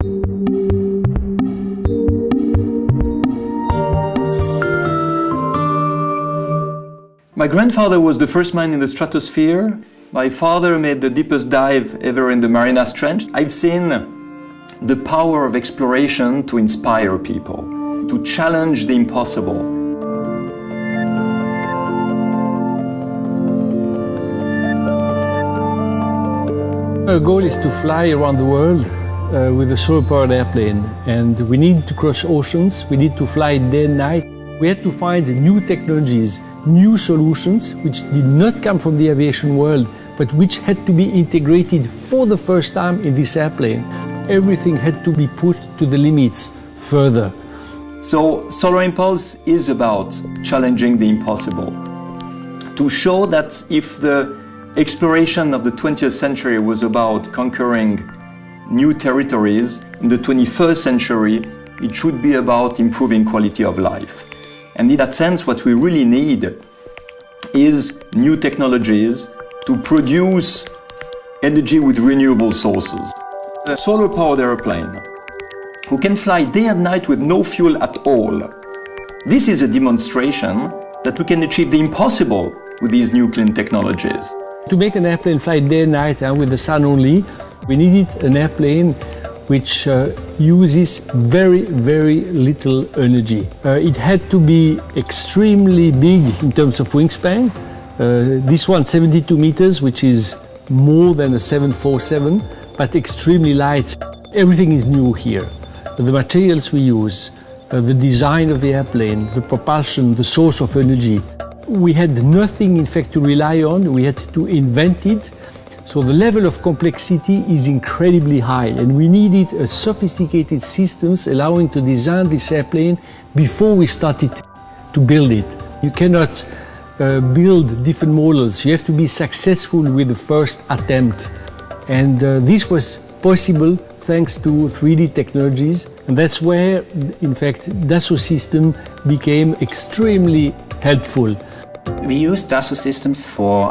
My grandfather was the first man in the stratosphere. My father made the deepest dive ever in the Marianas Trench. I've seen the power of exploration to inspire people, to challenge the impossible. Our goal is to fly around the world with a solar-powered airplane, and we need to cross oceans, we need to fly day and night. We had to find new technologies, new solutions which did not come from the aviation world, but which had to be integrated for the first time in this airplane. Everything had to be put to the limits further. So Solar Impulse is about challenging the impossible, to show that if the exploration of the 20th century was about conquering new territories, in the 21st century it should be about improving quality of life. And in that sense, what we really need is new technologies to produce energy with renewable sources. A solar-powered airplane who can fly day and night with no fuel at all. This is a demonstration that we can achieve the impossible with these new clean technologies. To make an airplane fly day and night with the sun only, we needed an airplane which uses very, very little energy. It had to be extremely big in terms of wingspan. This one 72 meters, which is more than a 747, but extremely light. Everything is new here. The materials we use, the design of the airplane, the propulsion, the source of energy. We had nothing, in fact, to rely on. We had to invent it. So the level of complexity is incredibly high, and we needed a sophisticated systems allowing to design this airplane before we started to build it. You cannot build different models. You have to be successful with the first attempt. And this was possible thanks to 3D technologies. And that's where, in fact, Dassault Systèmes became extremely helpful. We used Dassault Systèmes for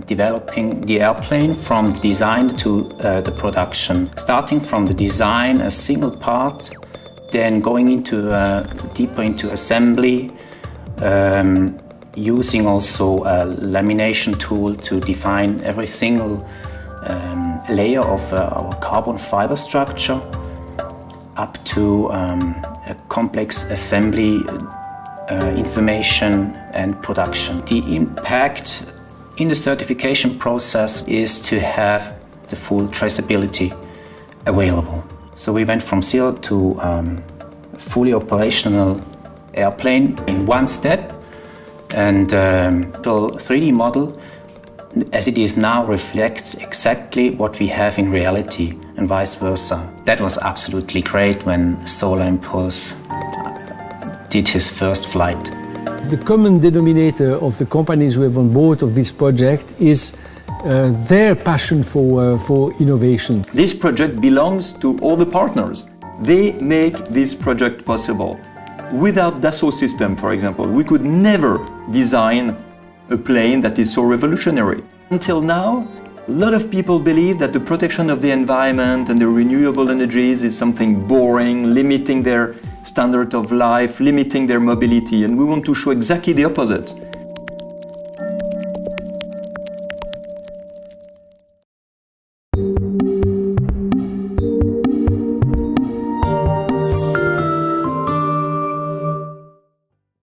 developing the airplane from the design to the production. Starting from the design, a single part, then going into deeper into assembly, using also a lamination tool to define every single layer of our carbon fiber structure, up to a complex assembly, information and production. The impact in the certification process is to have the full traceability available. So we went from zero to fully operational airplane in one step, and the 3D model as it is now reflects exactly what we have in reality and vice versa. That was absolutely great when Solar Impulse did his first flight. The common denominator of the companies who have on board of this project is their passion for innovation. This project belongs to all the partners. They make this project possible. Without Dassault Systèmes, for example, we could never design a plane that is so revolutionary. Until now, a lot of people believe that the protection of the environment and the renewable energies is something boring, limiting their standard of life, limiting their mobility, and we want to show exactly the opposite.